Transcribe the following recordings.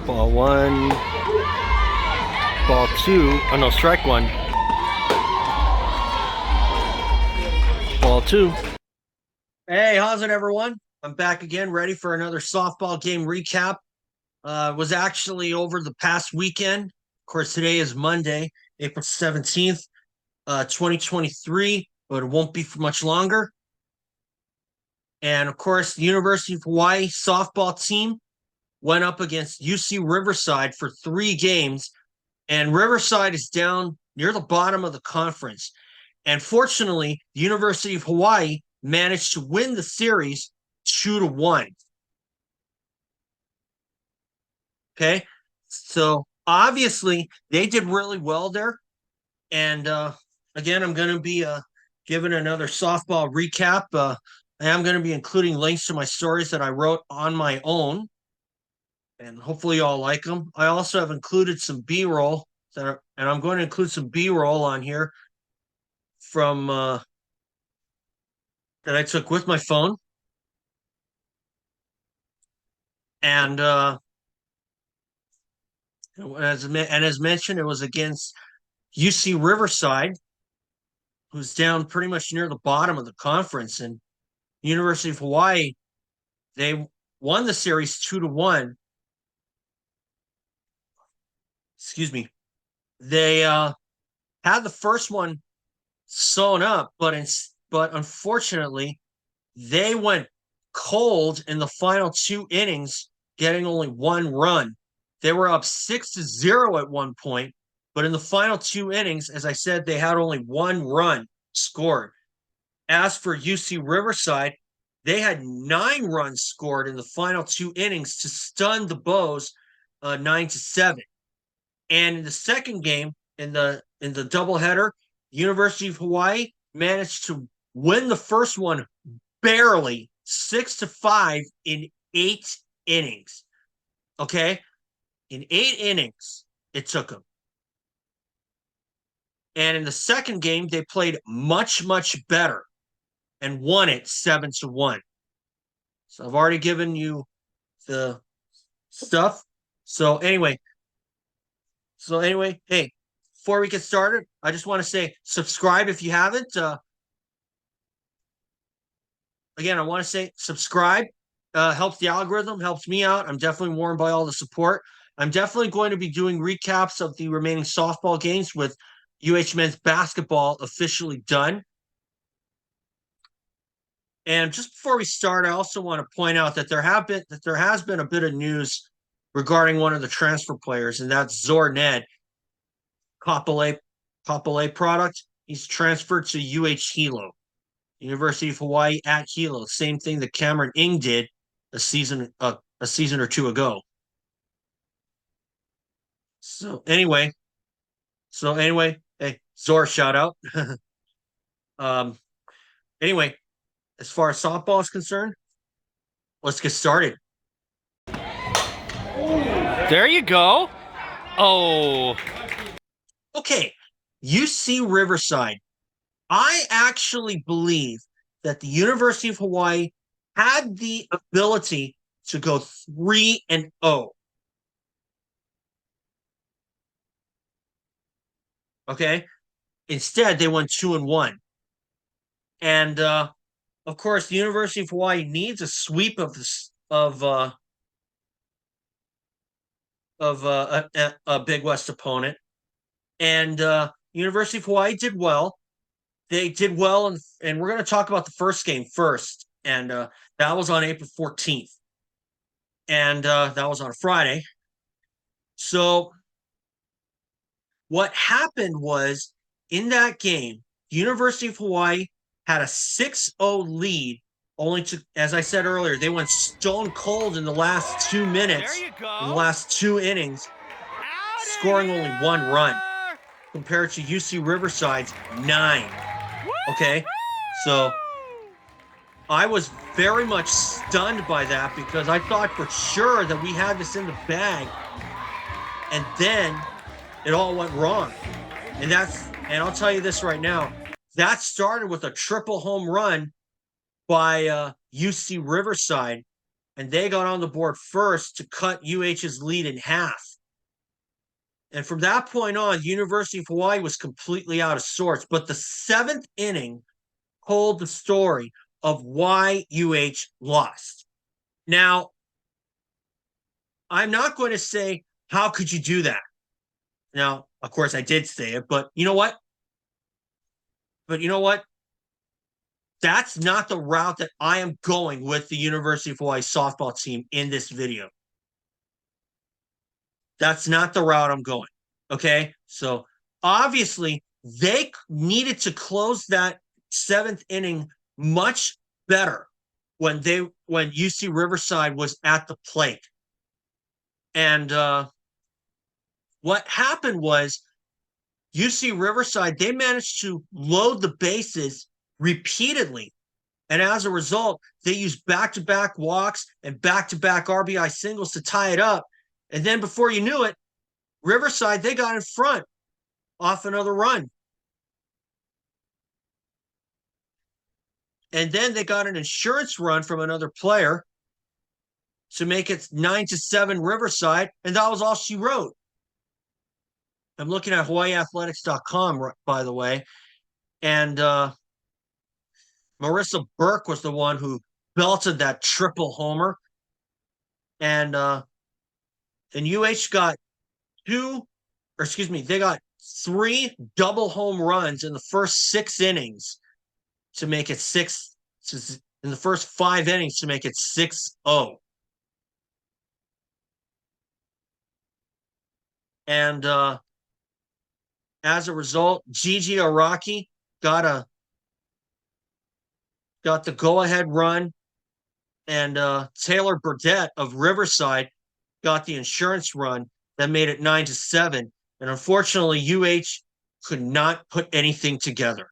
Ball one. Ball two. Oh no, strike one. Ball two. Hey, how's it, everyone? I'm back again, ready for another softball game recap. Was actually over the past weekend. Of course, today is Monday, April 17th, 2023, but it won't be for much longer. And of course, the University of Hawaii softball team went up against UC Riverside for 3 games, and Riverside is down near the bottom of the conference. And fortunately, the University of Hawaii managed to win the series 2-1. Okay, so obviously they did really well there. And again, I'm going to be giving another softball recap. I am going to be including links to my stories that I wrote on my own, and hopefully you all like them. I also have included some B-roll, and I'm going to include some B-roll on here from that I took with my phone. And as mentioned, it was against UC Riverside, who's down pretty much near the bottom of the conference. And University of Hawaii, they won the series 2-1. Excuse me. They had the first one sewn up, but unfortunately, they went cold in the final 2 innings, getting only 1 run. They were up 6-0 at one point, but in the final 2 innings, as I said, they had only 1 run scored. As for UC Riverside, they had 9 runs scored in the final 2 innings to stun the Bows 9-7. And in the second game, in the doubleheader, University of Hawaii managed to win the first one barely, 6-5 in 8 innings. Okay, in 8 innings it took them. And in the second game, they played much better and won it 7-1. So I've already given you the stuff. So anyway, hey, before we get started, I just want to say subscribe if you haven't. Again, I want to say subscribe. Helps the algorithm, helps me out. I'm definitely warmed by all the support. I'm definitely going to be doing recaps of the remaining softball games with UH men's basketball officially done. And just before we start, I also want to point out that there has been a bit of news regarding one of the transfer players, and that's Zorned, Kapolei product. He's transferred to UH Hilo, University of Hawaii at Hilo. Same thing that Cameron Ing did a season or 2 ago. So anyway, hey, Zor, shout out. Anyway, as far as softball is concerned, let's get started. There you go. Oh. Okay, UC Riverside. I actually believe that the University of Hawaii had the ability to go 3-0. Okay, instead they went 2-1, and of course the University of Hawaii needs a sweep of a Big West opponent, and University of Hawaii did well. They did well, and we're going to talk about the first game first, and that was on April 14th, and that was on a Friday. So what happened was, in that game, University of Hawaii had a 6-0 lead, only to, as I said earlier, they went stone cold in the last 2 minutes, in the last 2 innings, scoring only 1 run, compared to UC Riverside's 9. Okay, so I was very much stunned by that, because I thought for sure that we had this in the bag, and then it all went wrong. And I'll tell you this right now, that started with a triple home run by UC Riverside and they got on the board first to cut UH's lead in half. And from that point on, University of Hawaii was completely out of sorts. But the 7th inning told the story of why UH lost. Now, I'm not going to say, how could you do that? Now, of course, I did say it, but you know what? That's not the route that I am going with the University of Hawaii softball team in this video. That's not the route I'm going. Okay? So obviously, they needed to close that 7th inning much better when UC Riverside was at the plate. And what happened was UC Riverside, they managed to load the bases repeatedly. And as a result, they used back-to-back walks and back-to-back RBI singles to tie it up. And then before you knew it, Riverside, they got in front off another run. And then they got an insurance run from another player to make it 9-7 Riverside, and that was all she wrote. I'm looking at HawaiiAthletics.com, by the way, and Marissa Burke was the one who belted that triple homer, and UH got they got 3 double home runs in the first 6 innings to make it in the first 5 innings to make it 6-0. And as a result, Gigi Araki got the go-ahead run, and Taylor Burdette of Riverside got the insurance run that made it 9-7. And unfortunately, UH could not put anything together.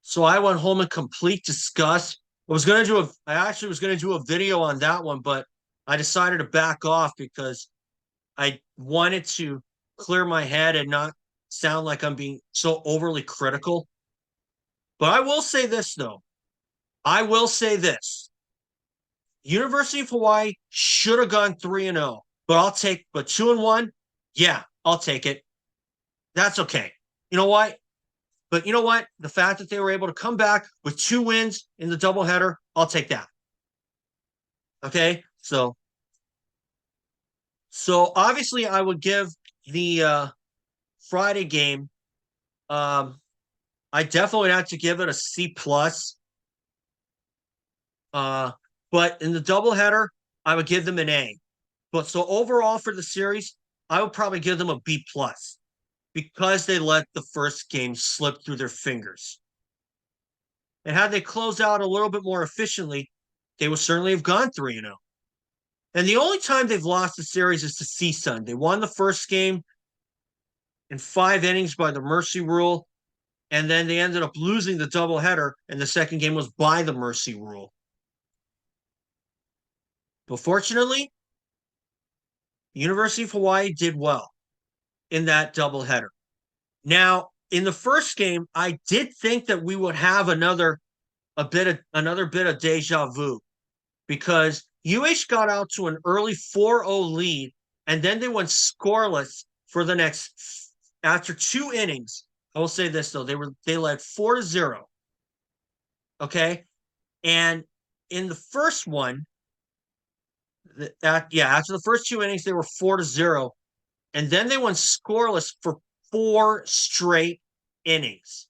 So I went home in complete disgust. I actually was going to do a video on that one, but I decided to back off because I wanted to clear my head and not sound like I'm being so overly critical. But I will say this, though. University of Hawaii should have gone 3-0, but 2-1, yeah, I'll take it. That's okay. You know what? But you know what? The fact that they were able to come back with 2 wins in the doubleheader, I'll take that. Okay? So obviously I would give the Friday game, I definitely would have to give it a C+. But in the doubleheader, I would give them an A. But so overall for the series, I would probably give them a B+, because they let the first game slip through their fingers. And had they closed out a little bit more efficiently, they would certainly have gone 3-0. And the only time they've lost the series is to CSUN. They won the first game in 5 innings by the mercy rule, and then they ended up losing the doubleheader, and the second game was by the mercy rule. But fortunately, University of Hawaii did well in that doubleheader. Now, in the first game, I did think that we would have another bit of deja vu, because UH got out to an early 4-0 lead, and then they went scoreless for the next, after 2 innings. I will say this, though, they led 4-0. Okay? And in the first one, after the first 2 innings, they were 4-0, and then they went scoreless for 4 straight innings.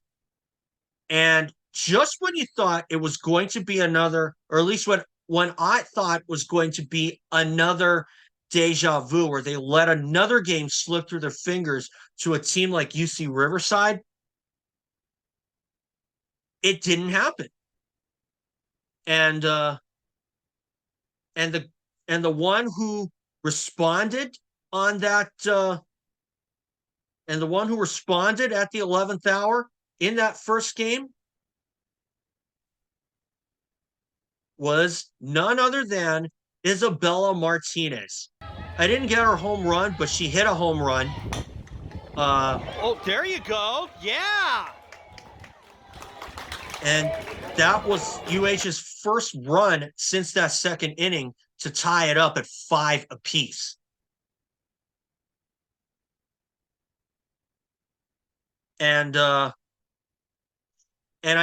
And just when you thought it was going to be another, or at least when I thought was going to be another deja vu, where they let another game slip through their fingers to a team like UC Riverside, it didn't happen. And the one who responded on that, and the one who responded at the 11th hour in that first game was none other than Izabella Martinez. I didn't get her home run, but she hit a home run. Oh, there you go. Yeah. And that was UH's first run since that second inning to tie it up at 5 apiece. And I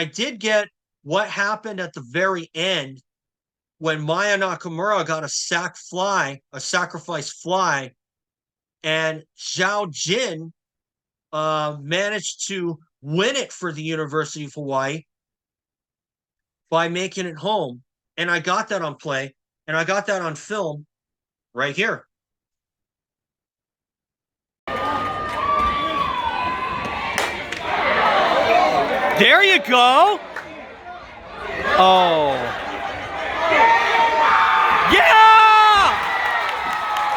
did get what happened at the very end when Maya Nakamura got a sacrifice fly, and Zhao Jin managed to win it for the University of Hawaii by making it home. And I got that on play, and I got that on film right here. There you go. Oh. Yeah!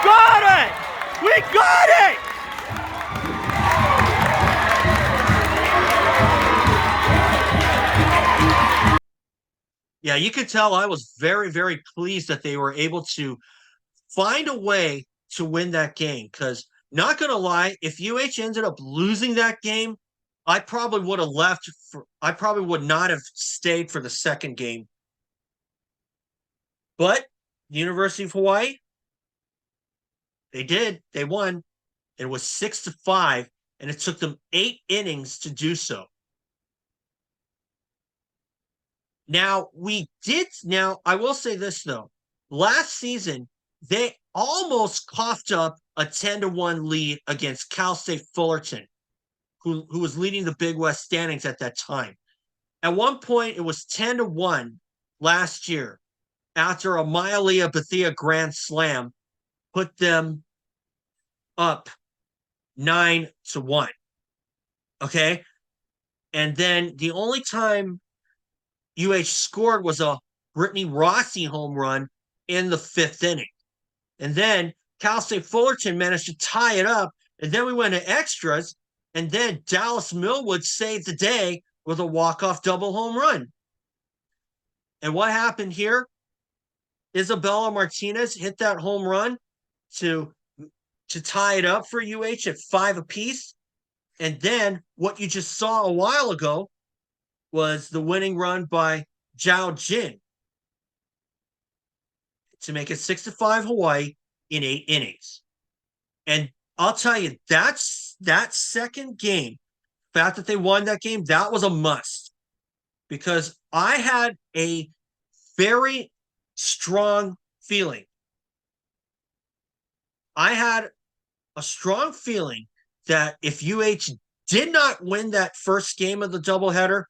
Got it! We got it! Yeah, you could tell I was very, very pleased that they were able to find a way to win that game. Because, not going to lie, if UH ended up losing that game, I probably would have left. I probably would not have stayed for the second game. But University of Hawaii, they did. They won. It was 6-5, and it took them 8 innings to do so. Now, I will say this, though. Last season, they almost coughed up a 10-1 lead against Cal State Fullerton, who was leading the Big West standings at that time. At one point, it was 10-1 last year after a Maialia Bethia grand slam put them up 9-1. Okay? And then the only time UH scored was a Brittany Rossi home run in the 5th inning. And then Cal State Fullerton managed to tie it up. And then we went to extras. And then Dallas Millwood saved the day with a walk-off double home run. And what happened here? Izabella Martinez hit that home run to tie it up for UH at 5 apiece. And then what you just saw a while ago was the winning run by Zhao Jin to make it 6-5 Hawaii in 8 innings. And I'll tell you, that second game, the fact that they won that game, that was a must. Because I had a very strong feeling. I had a strong feeling that if UH did not win that first game of the doubleheader,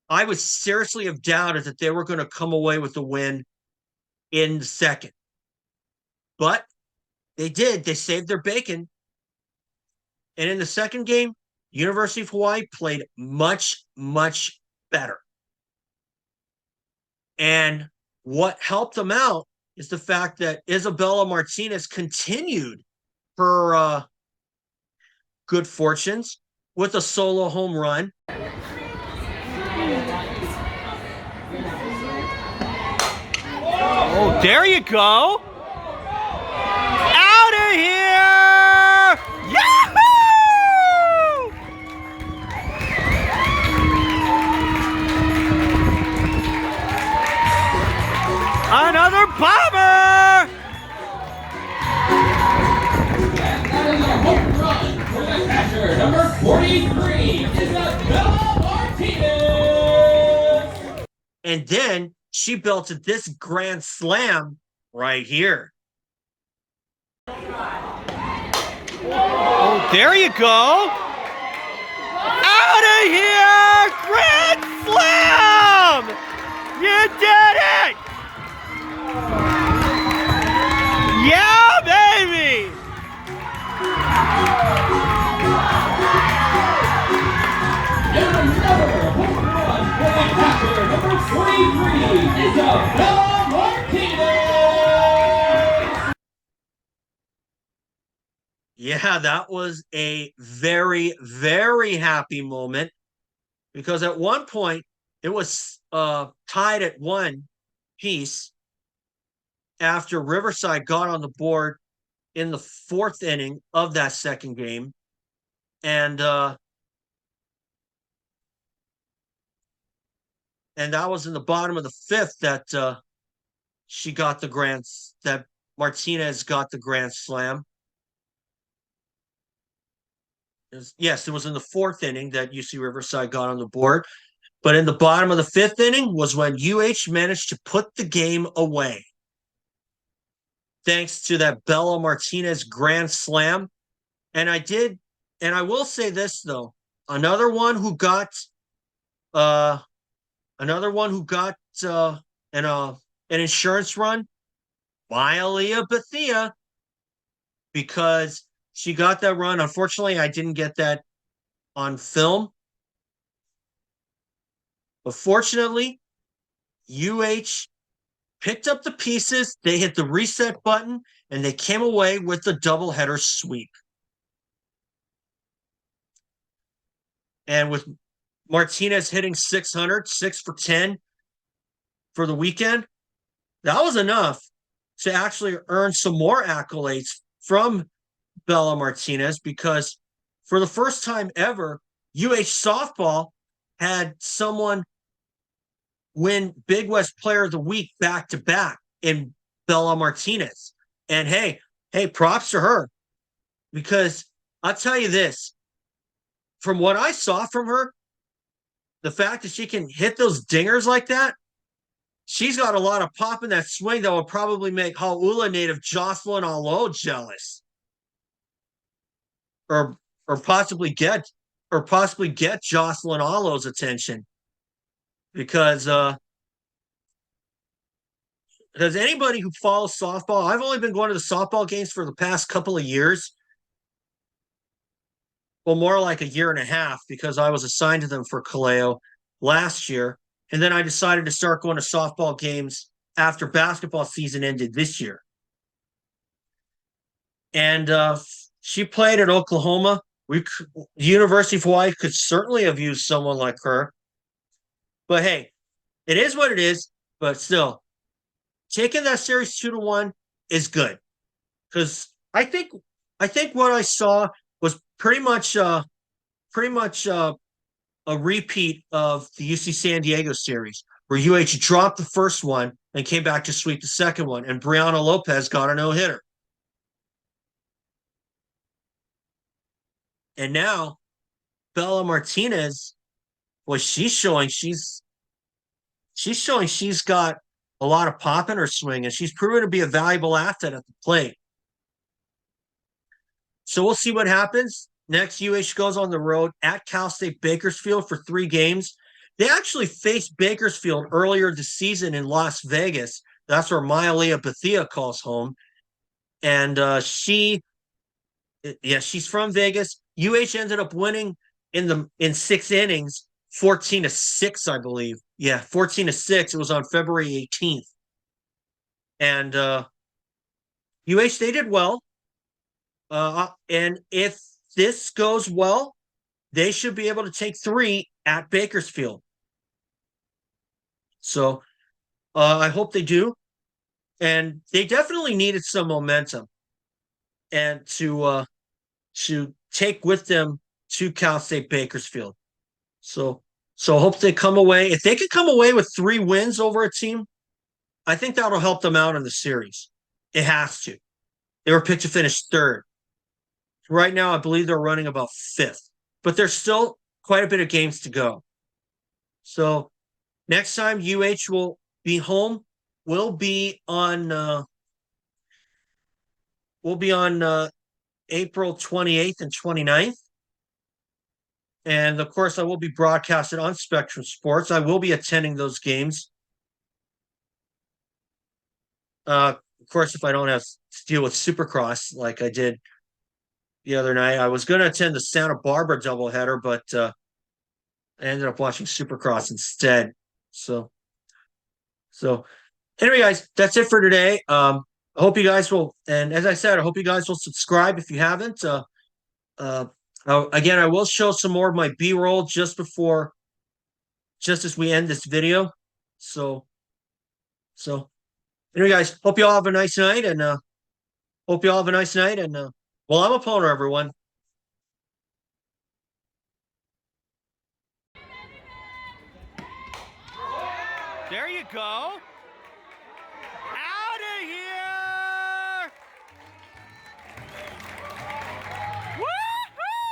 I would seriously have doubted that they were going to come away with the win in the second. But they did. They saved their bacon. And in the second game, University of Hawaii played much, much better. And what helped them out is the fact that Izabella Martinez continued her good fortunes with a solo home run. Oh, there you go. Out of here! Yahoo! Another bomber! Home run for the catcher, number 43, Izabella Martinez. And then she belted this grand slam right here. Oh, there you go. Out of here! Grand slam! You did it! Yeah, baby! And another home run for the catcher, number 43, Izabella Martinez. Yeah, that was a very, very happy moment because at one point it was tied at 1 piece after Riverside got on the board in the 4th inning of that second game. And and that was in the bottom of the fifth that she got that Martinez got the grand slam. Yes, it was in the fourth inning that UC Riverside got on the board. But in the bottom of the fifth inning was when UH managed to put the game away. Thanks to that Bella Martinez grand slam. And I will say this though, another one who got an insurance run, Maia Bethia, because she got that run. Unfortunately, I didn't get that on film. But fortunately, UH picked up the pieces, they hit the reset button, and they came away with the doubleheader sweep. And with Martinez hitting 600, 6 for 10 for the weekend, that was enough to actually earn some more accolades from Bella Martinez, because for the first time ever, UH softball had someone win Big West Player of the Week back-to-back in Bella Martinez. And hey, props to her, because I'll tell you this, from what I saw from her, the fact that she can hit those dingers like that, she's got a lot of pop in that swing that will probably make Hau'ula native Jocelyn Alo jealous. Or possibly get Jocelyn Alo's attention. Because anybody who follows softball, I've only been going to the softball games for the past couple of years. Well, more like a year and a half, because I was assigned to them for Kaleo last year. And then I decided to start going to softball games after basketball season ended this year. And she played at Oklahoma. The University of Hawaii could certainly have used someone like her. But hey, it is what it is. But still, taking that series 2-1 is good, because I think what I saw was pretty much a repeat of the UC San Diego series, where UH dropped the first one and came back to sweep the second one, and Brianna Lopez got a no-hitter. And now Bella Martinez, well, she's showing she's got a lot of pop in her swing, and she's proven to be a valuable asset at the plate. So we'll see what happens. Next, UH goes on the road at Cal State Bakersfield for 3 games. They actually faced Bakersfield earlier this season in Las Vegas. That's where Maia Bethia calls home. And she's from Vegas. UH ended up winning in 6 innings, 14-6, I believe. Yeah, 14-6. It was on February 18th. And UH, they did well. And if this goes well, they should be able to take 3 at Bakersfield. So I hope they do. And they definitely needed some momentum and to take with them to Cal State Bakersfield. So I hope they come away. If they could come away with 3 wins over a team, I think that'll help them out in the series. It has to. They were picked to finish 3rd. Right now, I believe they're running about 5th, but there's still quite a bit of games to go. So next time UH will be home, we'll be on April 28th and 29th. And of course, I will be broadcasted on Spectrum Sports. I will be attending those games. Of course, if I don't have to deal with Supercross like I did the other night, I was going to attend the Santa Barbara doubleheader, but I ended up watching Supercross instead. So anyway, guys, that's it for today. I hope you guys will, and as I said, I hope you guys will subscribe if you haven't. Again, I will show some more of my B-roll just as we end this video. So anyway, guys, hope you all have a nice night, and well, I'm a Poner, everyone. There you go. Out of here! Woo-hoo!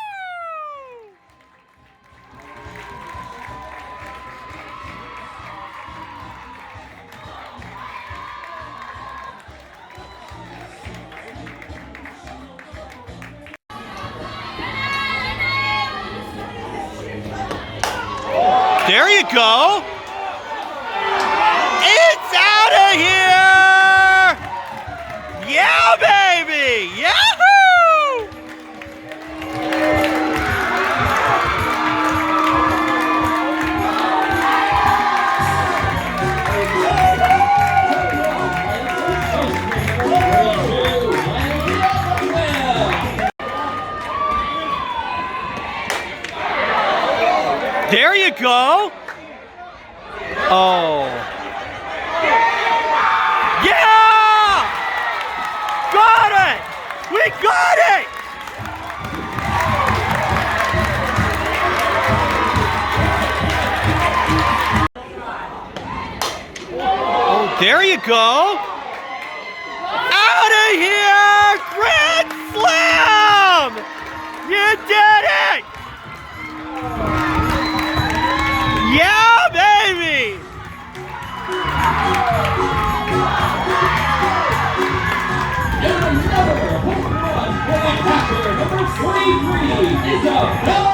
There you go. It's out of here! Yeah, baby! Yahoo! There you go. Oh. Yeah! Got it! We got it! Oh, there you go. Out of here! Grand slam! You did it! Yeah, baby! And another home run for the catcher, number 23, Izabella